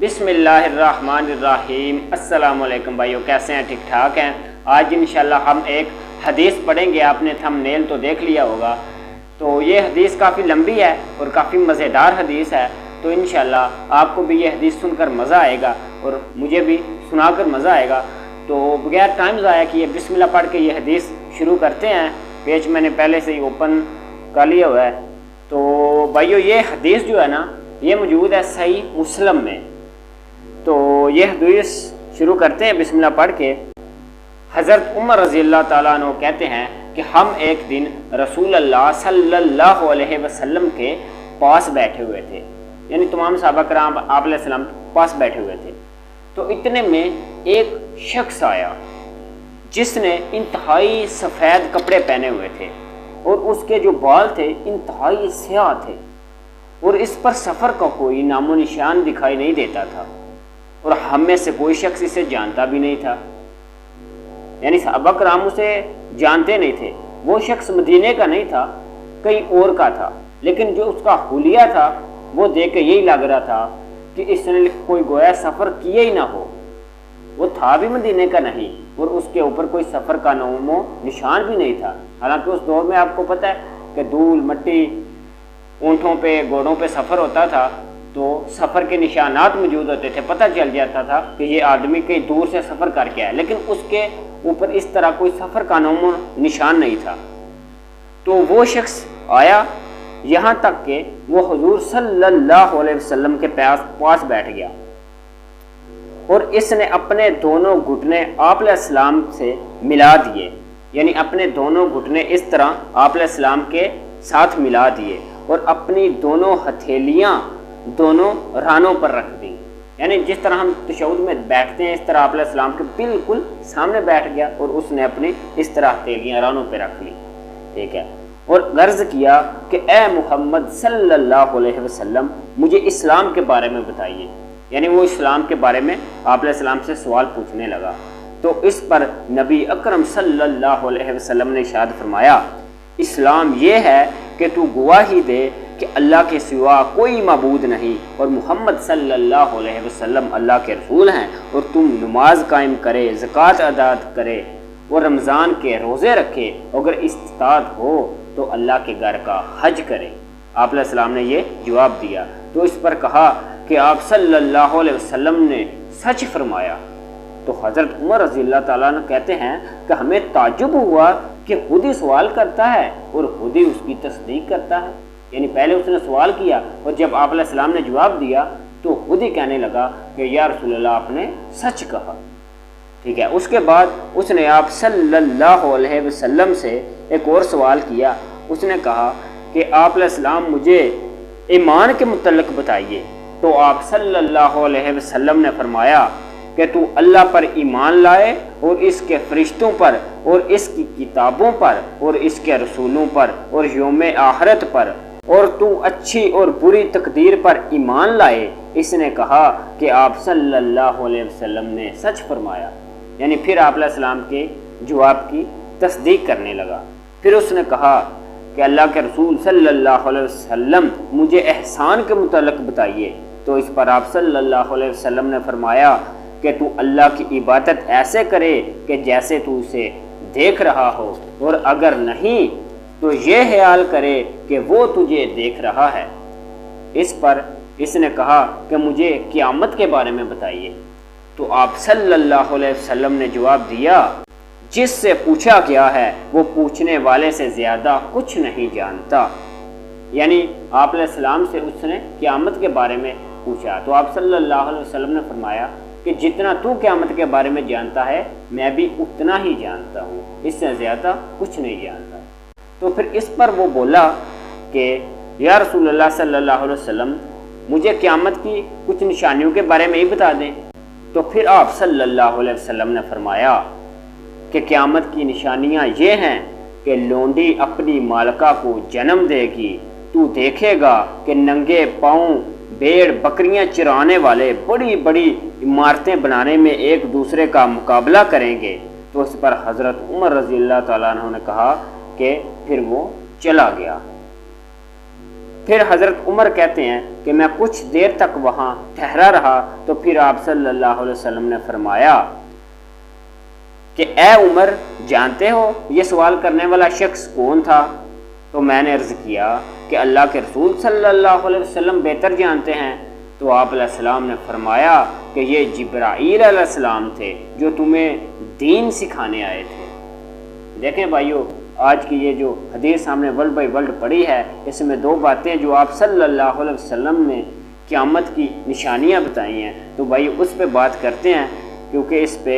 بسم اللہ الرحمن الرحیم۔ السلام علیکم بھائیو، کیسے ہیں؟ ٹھیک ٹھاک ہیں؟ آج انشاءاللہ ہم ایک حدیث پڑھیں گے۔ آپ نے تھمبنیل تو دیکھ لیا ہوگا، تو یہ حدیث کافی لمبی ہے اور کافی مزیدار حدیث ہے، تو انشاءاللہ آپ کو بھی یہ حدیث سن کر مزہ آئے گا اور مجھے بھی سنا کر مزہ آئے گا۔ تو بغیر ٹائم ضائع کیے بسم اللہ پڑھ کے یہ حدیث شروع کرتے ہیں۔ پیج میں نے پہلے سے ہی اوپن کر لیا ہوا ہے۔ تو بھائیو، یہ حدیث جو ہے نا، یہ موجود ہے صحیح مسلم میں۔ تو یہ حدیث شروع کرتے ہیں بسم اللہ پڑھ کے۔ حضرت عمر رضی اللہ تعالیٰ عنہ کہتے ہیں کہ ہم ایک دن رسول اللہ صلی اللہ علیہ وسلم کے پاس بیٹھے ہوئے تھے، یعنی تمام صحابہ کرام آپ علیہ السلام پاس بیٹھے ہوئے تھے۔ تو اتنے میں ایک شخص آیا جس نے انتہائی سفید کپڑے پہنے ہوئے تھے اور اس کے جو بال تھے انتہائی سیاہ تھے، اور اس پر سفر کا کوئی نام و نشان دکھائی نہیں دیتا تھا، اور ہم میں سے کوئی شخص اسے جانتا بھی نہیں تھا، یعنی صحابہ کرام اسے جانتے نہیں تھے۔ وہ شخص مدینے کا نہیں تھا، کہیں اور کا تھا، لیکن جو اس کا حلیہ تھا وہ دیکھ کے یہی لگ رہا تھا کہ اس نے کوئی گویا سفر کیا ہی نہ ہو۔ وہ تھا بھی مدینے کا نہیں اور اس کے اوپر کوئی سفر کا نام و نشان بھی نہیں تھا۔ حالانکہ اس دور میں آپ کو پتہ ہے کہ دھول مٹی، اونٹوں پہ گھوڑوں پہ سفر ہوتا تھا، تو سفر کے نشانات موجود ہوتے تھے، پتہ چل جاتا تھا کہ یہ آدمی کئی دور سے سفر کر کے آیا، لیکن اس کے اوپر اس طرح کوئی سفر کا نام و نشان نہیں تھا۔ تو وہ شخص آیا یہاں تک کہ وہ حضور صلی اللہ علیہ وسلم کے پاس بیٹھ گیا، اور اس نے اپنے دونوں گھٹنے آپ علیہ السلام سے ملا دیے، یعنی اپنے دونوں گھٹنے اس طرح آپ علیہ السلام کے ساتھ ملا دیے اور اپنی دونوں ہتھیلیاں دونوں رانوں پر رکھ دی، یعنی جس طرح ہم تشہد میں بیٹھتے ہیں اس طرح آپ علیہ السلام کے بالکل سامنے بیٹھ گیا اور اس نے اپنی اس طرح ہتھیلیاں رانوں پہ رکھ لی، ٹھیک ہے، اور عرض کیا کہ اے محمد صلی اللہ علیہ وسلم، مجھے اسلام کے بارے میں بتائیے، یعنی وہ اسلام کے بارے میں آپ علیہ السلام سے سوال پوچھنے لگا۔ تو اس پر نبی اکرم صلی اللہ علیہ وسلم نے ارشاد فرمایا، اسلام یہ ہے کہ تو گواہی دے کہ اللہ کے سوا کوئی معبود نہیں اور محمد صلی اللہ علیہ وسلم اللہ کے رسول ہیں، اور تم نماز قائم کرے، زکوٰۃ ادا کرے اور رمضان کے روزے رکھے، اگر استطاعت ہو تو اللہ کے گھر کا حج کرے۔ آپ علیہ السلام نے یہ جواب دیا۔ تو اس پر کہا کہ آپ صلی اللہ علیہ وسلم نے سچ فرمایا۔ تو حضرت عمر رضی اللہ تعالیٰ عنہ کہتے ہیں کہ ہمیں تعجب ہوا کہ خود ہی سوال کرتا ہے اور خود ہی اس کی تصدیق کرتا ہے، یعنی پہلے اس نے سوال کیا اور جب آپ علیہ السلام نے جواب دیا تو خود ہی کہنے لگا کہ یا رسول اللہ، آپ نے سچ کہا، ٹھیک ہے۔ اس کے بعد اس نے آپ صلی اللہ علیہ وسلم سے ایک اور سوال کیا۔ اس نے کہا کہ آپ علیہ السلام مجھے ایمان کے متعلق بتائیے۔ تو آپ صلی اللہ علیہ وسلم نے فرمایا کہ تو اللہ پر ایمان لائے اور اس کے فرشتوں پر اور اس کی کتابوں پر اور اس کے رسولوں پر اور یوم آخرت پر، اور تو اچھی اور بری تقدیر پر ایمان لائے۔ اس نے کہا کہ آپ صلی اللہ علیہ وسلم نے سچ فرمایا، یعنی پھر آپ علیہ السلام کے جواب کی تصدیق کرنے لگا۔ پھر اس نے کہا کہ اللہ کے رسول صلی اللہ علیہ وسلم مجھے احسان کے متعلق بتائیے۔ تو اس پر آپ صلی اللہ علیہ وسلم نے فرمایا کہ تو اللہ کی عبادت ایسے کرے کہ جیسے تو اسے دیکھ رہا ہو، اور اگر نہیں تو یہ خیال کرے کہ وہ تجھے دیکھ رہا ہے۔ اس پر اس نے کہا کہ مجھے قیامت کے بارے میں بتائیے۔ تو آپ صلی اللہ علیہ وسلم نے جواب دیا، جس سے پوچھا گیا ہے وہ پوچھنے والے سے زیادہ کچھ نہیں جانتا، یعنی آپ علیہ السلام سے اس نے قیامت کے بارے میں پوچھا۔ تو آپ صلی اللہ علیہ وسلم نے فرمایا کہ جتنا تو قیامت کے بارے میں جانتا ہے میں بھی اتنا ہی جانتا ہوں، اس سے زیادہ کچھ نہیں جانتا۔ تو پھر اس پر وہ بولا کہ یا رسول اللہ صلی اللہ علیہ وسلم، مجھے قیامت کی کچھ نشانیوں کے بارے میں ہی بتا دیں۔ تو پھر آپ صلی اللہ علیہ وسلم نے فرمایا کہ قیامت کی نشانیاں یہ ہیں کہ لونڈی اپنی مالکہ کو جنم دے گی، تو دیکھے گا کہ ننگے پاؤں بھیڑ بکریاں چرانے والے بڑی بڑی عمارتیں بنانے میں ایک دوسرے کا مقابلہ کریں گے۔ تو اس پر حضرت عمر رضی اللہ تعالیٰ عنہ نے کہا کہ پھر وہ چلا گیا۔ پھر حضرت عمر کہتے ہیں کہ میں کچھ دیر تک وہاں ٹھہرا رہا تو پھر آپ صلی اللہ علیہ وسلم نے فرمایا کہ اے عمر، جانتے ہو یہ سوال کرنے والا شخص کون تھا؟ تو میں نے عرض کیا کہ اللہ کے رسول صلی اللہ علیہ وسلم بہتر جانتے ہیں۔ تو آپ علیہ السلام نے فرمایا کہ یہ جبرائیل علیہ السلام تھے جو تمہیں دین سکھانے آئے تھے۔ دیکھیں بھائیو، آج کی یہ جو حدیث ہم نے ورلڈ بائی ورلڈ پڑھی ہے، اس میں دو باتیں جو آپ صلی اللہ علیہ وسلم نے قیامت کی نشانیاں بتائی ہیں، تو بھائی اس پہ بات کرتے ہیں، کیونکہ اس پہ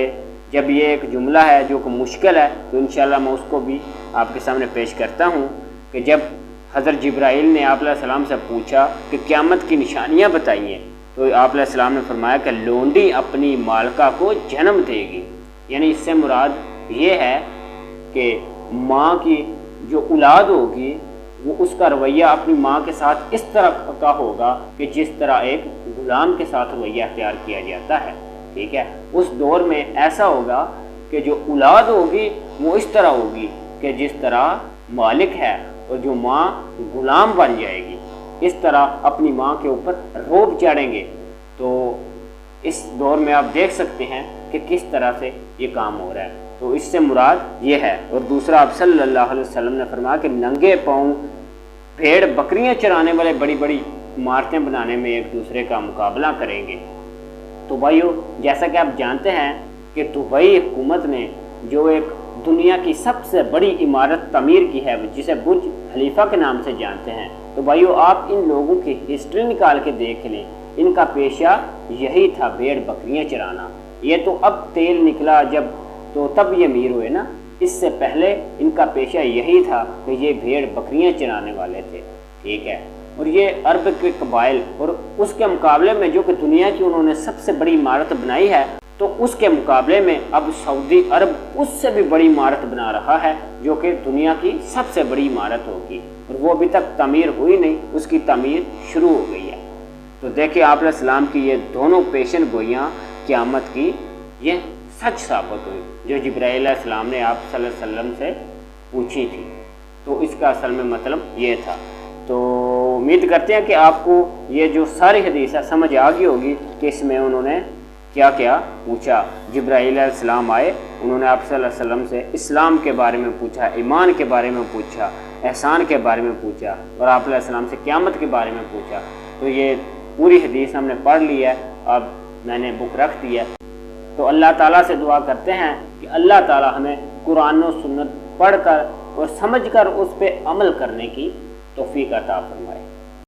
جب یہ ایک جملہ ہے جو کہ مشکل ہے تو انشاءاللہ میں اس کو بھی آپ کے سامنے پیش کرتا ہوں کہ جب حضرت جبرائیل نے آپ علیہ السلام سے پوچھا کہ قیامت کی نشانیاں بتائیے، تو آپ علیہ السلام نے فرمایا کہ لونڈی اپنی مالکہ کو جنم دے گی۔ یعنی اس سے مراد یہ ہے کہ ماں کی جو اولاد ہوگی وہ اس کا رویہ اپنی ماں کے ساتھ اس طرح کا ہوگا کہ جس طرح ایک غلام کے ساتھ رویہ اختیار کیا جاتا ہے، ٹھیک ہے۔ اس دور میں ایسا ہوگا کہ جو اولاد ہوگی وہ اس طرح ہوگی کہ جس طرح مالک ہے، اور جو ماں غلام بن جائے گی، اس طرح اپنی ماں کے اوپر روب چڑھیں گے۔ تو اس دور میں آپ دیکھ سکتے ہیں کہ کس طرح سے یہ کام ہو رہا ہے، تو اس سے مراد یہ ہے۔ اور دوسرا آپ صلی اللہ علیہ وسلم نے فرمایا کہ ننگے پاؤں بھیڑ بکریاں چرانے والے بڑی بڑی عمارتیں بنانے میں ایک دوسرے کا مقابلہ کریں گے۔ تو بھائیو، جیسا کہ آپ جانتے ہیں کہ دبئی حکومت نے جو ایک دنیا کی سب سے بڑی عمارت تعمیر کی ہے جسے برج خلیفہ کے نام سے جانتے ہیں، تو بھائیو آپ ان لوگوں کی ہسٹری نکال کے دیکھ لیں، ان کا پیشہ یہی تھا، بھیڑ بکریاں چرانا۔ یہ تو اب تیل نکلا جب تو تب یہ امیر ہوئے نا، اس سے پہلے ان کا پیشہ یہی تھا کہ یہ بھیڑ بکریاں چرانے والے تھے، ٹھیک ہے۔ اور یہ عرب کے قبائل، اور اس کے مقابلے میں جو کہ دنیا کی انہوں نے سب سے بڑی عمارت بنائی ہے، تو اس کے مقابلے میں اب سعودی عرب اس سے بھی بڑی عمارت بنا رہا ہے جو کہ دنیا کی سب سے بڑی عمارت ہوگی، اور وہ ابھی تک تعمیر ہوئی نہیں، اس کی تعمیر شروع ہو گئی ہے۔ تو دیکھیں آپ علیہ السلام کی یہ دونوں پیشن گوئیاں قیامت کی یہ سچ ثابت ہوئی جو جبرائیل علیہ السلام نے آپ صلی اللہ علیہ وسلم سے پوچھی تھی۔ تو اس کا اصل میں مطلب یہ تھا۔ تو امید کرتے ہیں کہ آپ کو یہ جو ساری حدیث ہے سمجھ آ گئی ہوگی کہ اس میں انہوں نے کیا کیا پوچھا۔ جبرائیل علیہ السلام آئے، انہوں نے آپ صلی اللہ علیہ وسلم سے اسلام کے بارے میں پوچھا، ایمان کے بارے میں پوچھا، احسان کے بارے میں پوچھا، اور آپ علیہ السلام سے قیامت کے بارے میں پوچھا۔ تو یہ پوری حدیث ہم نے پڑھ لی ہے، اب میں نے بک رکھ دی ہے۔ تو اللہ تعالیٰ سے دعا کرتے ہیں کہ اللہ تعالیٰ ہمیں قرآن و سنت پڑھ کر اور سمجھ کر اس پہ عمل کرنے کی توفیق عطا فرمائے۔